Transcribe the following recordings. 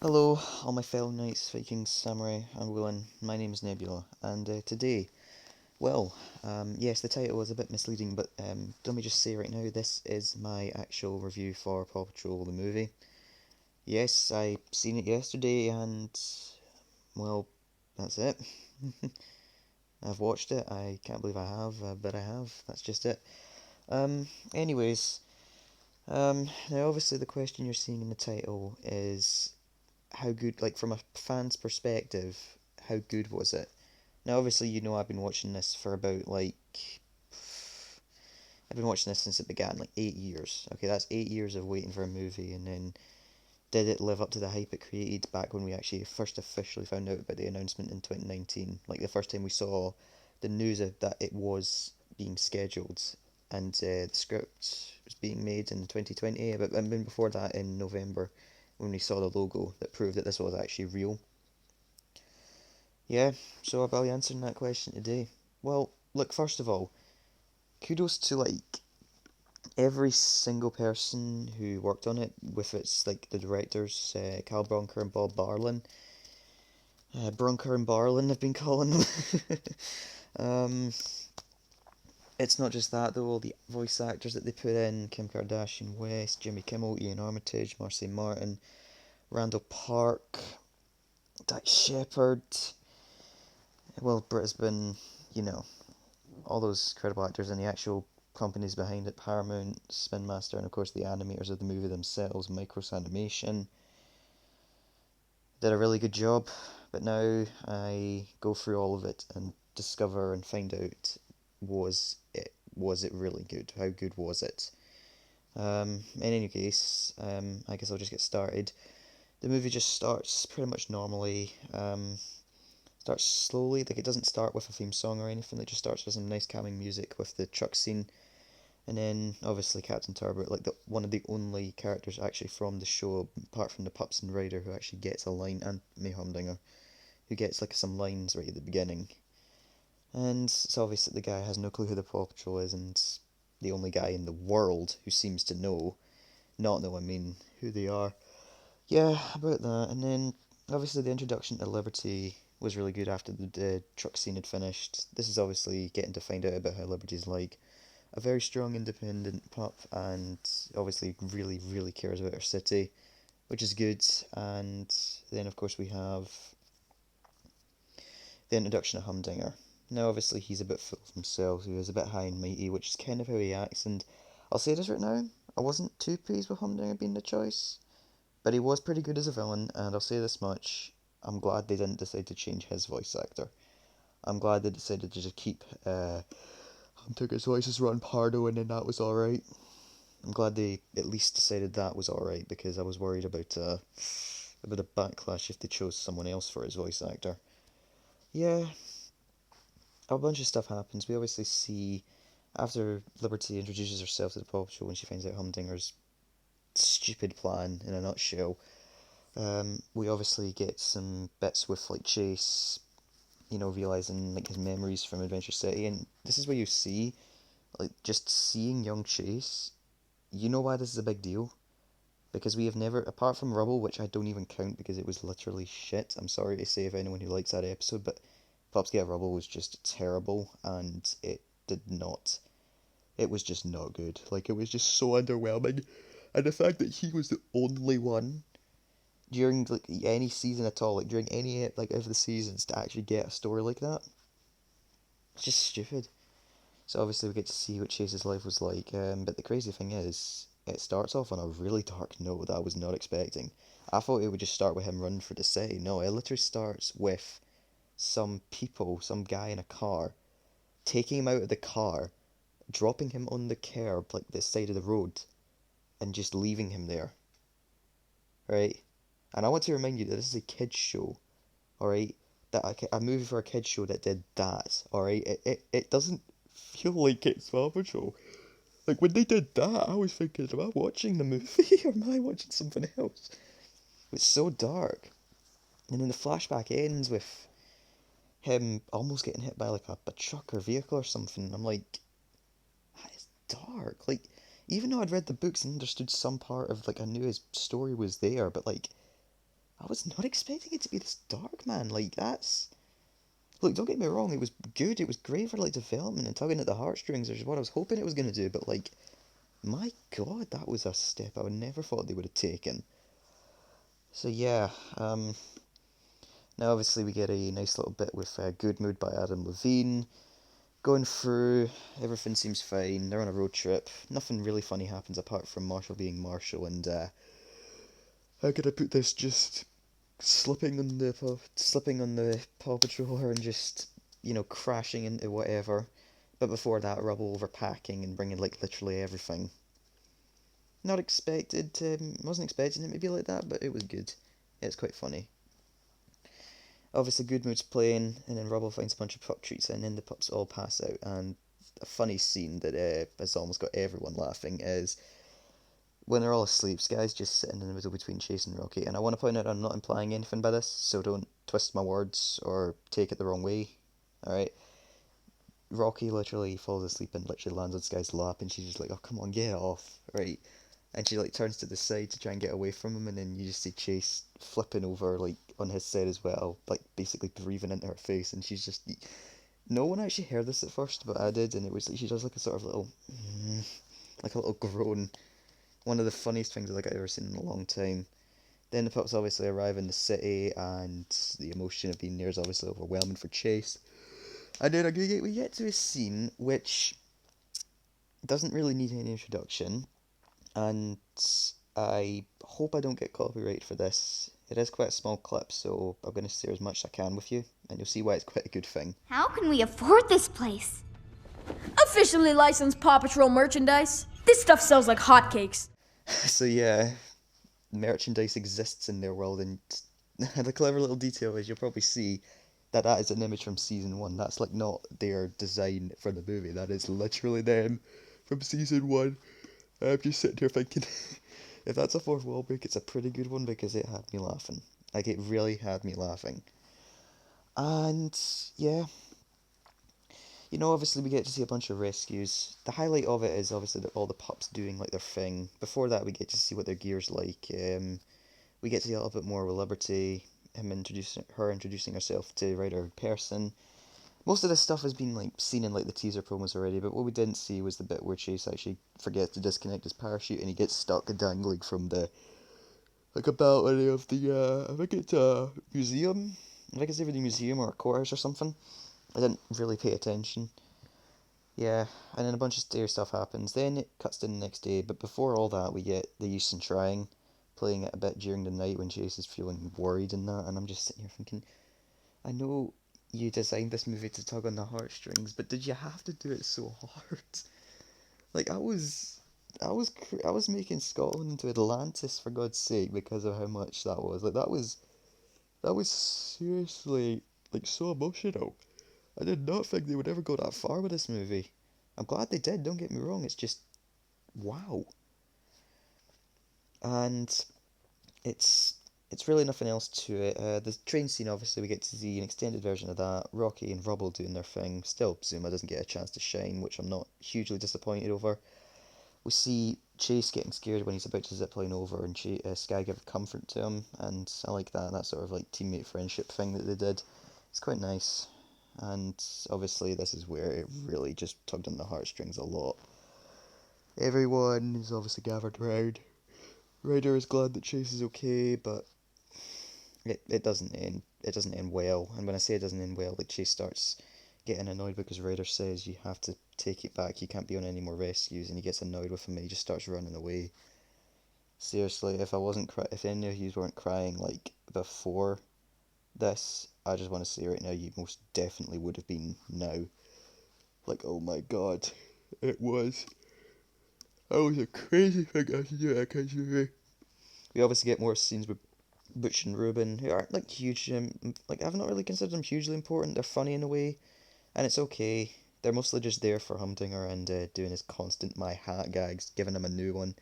Hello, all my fellow knights, Vikings, samurai, and Woolen. My name is Nebula, and today, yes, the title is a bit misleading, but let me just say right now, this is my actual review for Paw Patrol the movie. Yes, I seen it yesterday, and well, that's it. I've watched it. I can't believe I have, but I have. That's just it. Anyways, now obviously the question you're seeing in the title is how good, like from a fan's perspective, how good was it? Now, obviously, I've been watching this for about I've been watching this since it began, like 8 years. Okay, that's 8 years of waiting for a movie, and then did it live up to the hype it created back when we actually first officially found out about the announcement in 2019? Like the first time we saw the news of that it was being scheduled, and the script was being made in 2020, but and then before that in November when we saw the logo that proved that this was actually real. Yeah, so I'll be answering that question today. Well, look, first of all, kudos to every single person who worked on it, with its like the directors, Cal Bronker and Bob Barlin. Bronker and Barlin have been calling them. um, it's not just that though. All the voice actors that they put in: Kim Kardashian West, Jimmy Kimmel, Ian Armitage, Marcy Martin, Randall Park, Dax Shepard. Well, Brisbane, you know, all those credible actors and the actual companies behind it, Paramount, Spin Master, and of course the animators of the movie themselves, Micros Animation, did a really good job. But now I go through all of it and discover and find out, was it really good? How good was it? In any case, I guess I'll just get started. The movie just starts pretty much normally. Starts slowly, like it doesn't start with a theme song or anything. It just starts with some nice calming music with the truck scene. And then obviously Captain Turbo, like one of the only characters actually from the show, apart from the Pups and Ryder, who actually gets a line, and May Humdinger, who gets like some lines right at the beginning. And it's obvious that the guy has no clue who the Paw Patrol is, and the only guy in the world who seems to know, not know, I mean, who they are. Yeah, about that. And then obviously the introduction to Liberty was really good after the truck scene had finished. This is obviously getting to find out about how Liberty's like a very strong independent pup, and obviously really really cares about her city, which is good. And then of course we have the introduction of Humdinger. Now obviously he's a bit full of himself, he was a bit high and mighty, which is kind of how he acts. And I'll say this right now, I wasn't too pleased with Humdinger being the choice, but he was pretty good as a villain. And I'll say this much, I'm glad they didn't decide to change his voice actor. I'm glad they decided to just keep Humdinger's voice as Ron Pardo, and then that was alright. I'm glad they at least decided that was alright, because I was worried about a backlash if they chose someone else for his voice actor. Yeah, a bunch of stuff happens. We obviously see after Liberty introduces herself to the Paw Patrol when she finds out Humdinger's stupid plan in a nutshell. We obviously get some bits with like Chase, realizing like his memories from Adventure City, and this is where you see like just seeing young Chase. You know why this is a big deal? Because we have never, apart from Rubble, which I don't even count because it was literally shit. I'm sorry to say if anyone who likes that episode, but Pops Get Rubble was just terrible, and it did not. It was just not good. Like, it was just so underwhelming. And the fact that he was the only one during like any season at all, like during any like of the seasons, to actually get a story like that, it's just stupid. So obviously we get to see what Chase's life was like. But the crazy thing is, it starts off on a really dark note that I was not expecting. I thought it would just start with him running for the city. No, it literally starts with some people, some guy in a car, taking him out of the car, dropping him on the curb, like the side of the road, and just leaving him there. Right? And I want to remind you that this is a kids show. Alright? That a movie for a kids show that did that. Alright? It doesn't feel like it's Paw Patrol. Like when they did that, I was thinking, am I watching the movie or am I watching something else? It's so dark. And then the flashback ends with him almost getting hit by like a truck or vehicle or something. I'm like, that is dark. Like, even though I'd read the books and understood some part of like I knew his story was there, but like I was not expecting it to be this dark, man. Like, that's... Look, don't get me wrong, it was good, it was great for, like, development and tugging at the heartstrings, which is what I was hoping it was going to do, but, like, my god, that was a step I would never thought they would have taken. So, yeah, now obviously we get a nice little bit with Good Mood by Adam Levine. Going through, everything seems fine, they're on a road trip, nothing really funny happens apart from Marshall being Marshall and, how could I put this, just slipping on the Paw Patroller and just, crashing into whatever. But before that, Rubble overpacking and bringing, like, literally everything. Not expected to, wasn't expecting it to be like that, but it was good. It's quite funny. Obviously, Good Mood's playing, and then Rubble finds a bunch of pup treats, and then the pups all pass out. And a funny scene that has almost got everyone laughing is when they're all asleep, Sky's just sitting in the middle between Chase and Rocky. And I want to point out I'm not implying anything by this, so don't twist my words or take it the wrong way. Alright? Rocky literally falls asleep and literally lands on Sky's lap, and she's just like, oh, come on, get off. Right? And she, like, turns to the side to try and get away from him, and then you just see Chase flipping over, like, on his side as well, like, basically breathing into her face, and she's just... No one actually heard this at first, but I did, and it was like she does, like, a sort of little... like a little groan. One of the funniest things I've ever seen in a long time. Then the pups obviously arrive in the city, and the emotion of being there is obviously overwhelming for Chase. And then we get to a scene which doesn't really need any introduction, and I hope I don't get copyright for this. It is quite a small clip, so I'm going to share as much as I can with you, and you'll see why it's quite a good thing. How can we afford this place? Officially licensed Paw Patrol merchandise. This stuff sells like hotcakes. So yeah, merchandise exists in their world, and the clever little detail is you'll probably see that is an image from season 1. That's like not their design for the movie. That is literally them from season 1. I'm just sitting here thinking, if that's a fourth wall break, it's a pretty good one because it had me laughing. Like, it really had me laughing. And yeah, obviously we get to see a bunch of rescues. The highlight of it is obviously all the pups doing like their thing. Before that, we get to see what their gear's like. We get to see a little bit more with Liberty, her introducing herself to Ryder in person. Most of this stuff has been like seen in like the teaser promos already, but what we didn't see was the bit where Chase actually forgets to disconnect his parachute and he gets stuck dangling from the like a balcony of the I think it's a museum. I think it's either the museum or a courthouse or something. I didn't really pay attention. Yeah, and then a bunch of scary stuff happens. Then it cuts to the next day, but before all that, we get the Houston trying, playing it a bit during the night when Chase is feeling worried and that, and I'm just sitting here thinking, I know you designed this movie to tug on the heartstrings, but did you have to do it so hard? Like, I was making Scotland into Atlantis, for God's sake, because of how much that was. Like, that was seriously, like, so emotional. I did not think they would ever go that far with this movie. I'm glad they did, don't get me wrong, it's just, wow. And it's really nothing else to it. The train scene, obviously, we get to see an extended version of that. Rocky and Rubble doing their thing. Still, Zuma doesn't get a chance to shine, which I'm not hugely disappointed over. We see Chase getting scared when he's about to zipline over, and Sky give comfort to him, and I like that sort of like teammate friendship thing that they did. It's quite nice. And obviously this is where it really just tugged on the heartstrings a lot. Everyone is obviously gathered around. Ryder is glad that Chase is okay, but it doesn't end well. And when I say it doesn't end well, like, Chase starts getting annoyed because Ryder says you have to take it back, you can't be on any more rescues, and he gets annoyed with him and he just starts running away. Seriously, if any of you weren't crying like before this, I just want to say right now, you most definitely would have been now. Like, oh my god, that was a crazy thing I should do that kids movie. We obviously get more scenes with Butch and Ruben, who aren't like huge, like, I've not really considered them hugely important. They're funny in a way, and it's okay. They're mostly just there for Humdinger and doing his constant my hat gags, giving him a new one.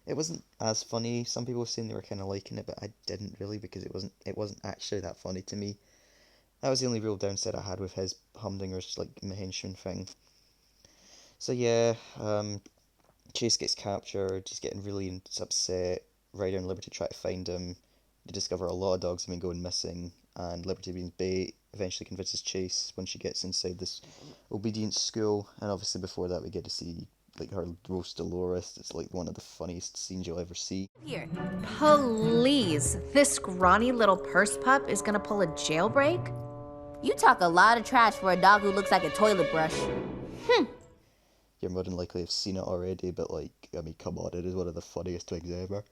It wasn't as funny. Some people were saying they were kind of liking it, but I didn't really, because it wasn't actually that funny to me. That was the only real downside I had with his Humdinger's like henchman thing. So yeah, Chase gets captured. He's getting really upset. Ryder and Liberty try to find him. You discover a lot of dogs have been going missing, and Liberty being bait eventually convinces Chase when she gets inside this obedience school, and obviously before that we get to see like her roast Dolores. It's like one of the funniest scenes you'll ever see. Here. Please, this scrawny little purse pup is gonna pull a jailbreak? You talk a lot of trash for a dog who looks like a toilet brush. You're more than likely have seen it already, but like, I mean, come on, it is one of the funniest things ever.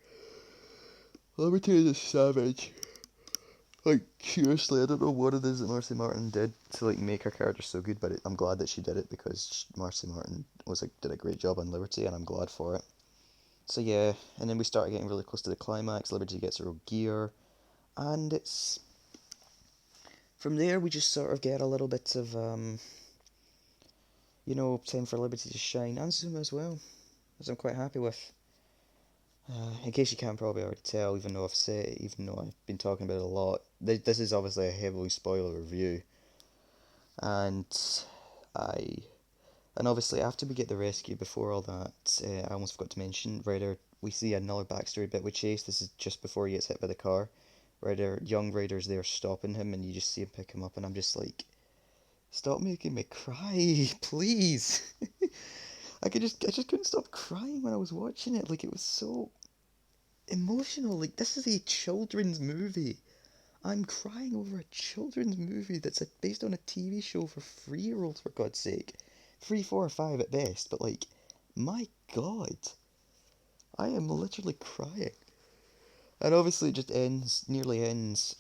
Liberty is a savage. Like, seriously, I don't know what it is that Marcy Martin did to like make her character so good, but I'm glad that she did it because Marcy Martin did a great job on Liberty, and I'm glad for it. So yeah, and then we start getting really close to the climax. Liberty gets her own gear, and it's from there we just sort of get a little bit of time for Liberty to shine, and Zuma as well, as I'm quite happy with. In case you can't probably already tell, even though I've been talking about it a lot, this is obviously a heavily spoiler review, and obviously after we get the rescue, before all that, I almost forgot to mention, we see another backstory bit with Chase. This is just before he gets hit by the car. Young Ryder's there stopping him, and you just see him pick him up, and I'm just like, stop making me cry, please. I just couldn't stop crying when I was watching it. Like, it was so emotional. Like, this is a children's movie. I'm crying over a children's movie that's based on a TV show for 3-year-olds, for God's sake. 3, 4, or 5 at best, but like, my God. I am literally crying. And obviously it just nearly ends.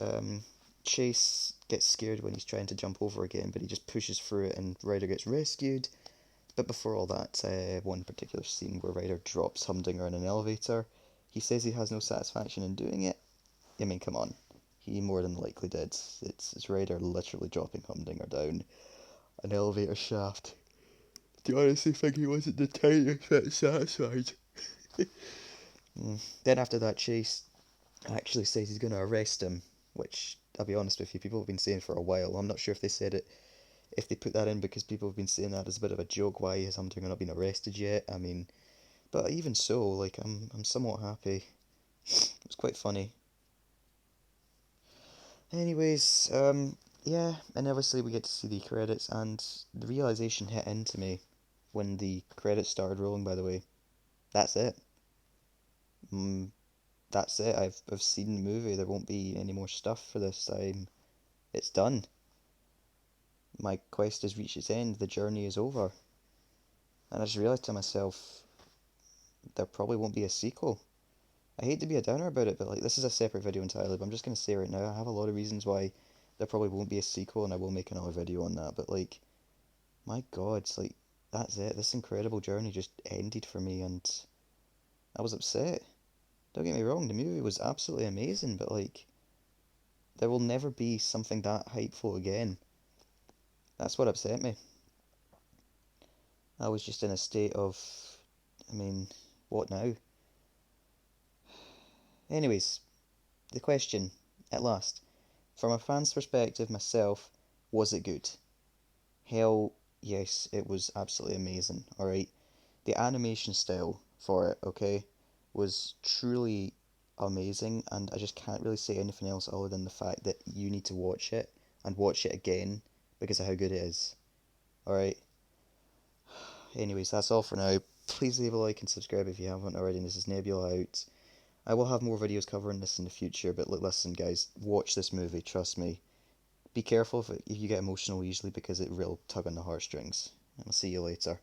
Chase gets scared when he's trying to jump over again, but he just pushes through it and Ryder gets rescued. But before all that, one particular scene where Ryder drops Humdinger in an elevator. He says he has no satisfaction in doing it. I mean, come on. He more than likely did. It's Ryder literally dropping Humdinger down an elevator shaft. Do you honestly think he wasn't the tiniest bit satisfied? Then after that, Chase actually says he's going to arrest him, which, I'll be honest with you, people have been saying for a while. I'm not sure if they said it, if they put that in because people have been saying that as a bit of a joke, why has Humdinger not been arrested yet? I mean, but even so, like, I'm somewhat happy. It was quite funny. Anyways, yeah, and obviously we get to see the credits, and the realization hit into me when the credits started rolling, by the way. That's it. That's it. I've seen the movie. There won't be any more stuff for this time. It's done. My quest has reached its end. The journey is over. And I just realised to myself, there probably won't be a sequel. I hate to be a downer about it, but like, this is a separate video entirely, but I'm just going to say right now, I have a lot of reasons why there probably won't be a sequel, and I will make another video on that, but like, my God, it's like, that's it. This incredible journey just ended for me, and I was upset. Don't get me wrong, the movie was absolutely amazing, but like, there will never be something that hypeful again. That's what upset me. I was just in a state of, I mean, what now? Anyways, the question, at last. From a fan's perspective, myself, was it good? Hell, yes, it was absolutely amazing, alright? The animation style for it, okay, was truly amazing, and I just can't really say anything else other than the fact that you need to watch it, and watch it again, because of how good it is. Alright? Anyways, that's all for now. Please leave a like and subscribe if you haven't already, and this is Nebula out. I will have more videos covering this in the future, but look, listen guys, watch this movie, trust me. Be careful if you get emotional easily, because it will tug on the heartstrings. I'll see you later.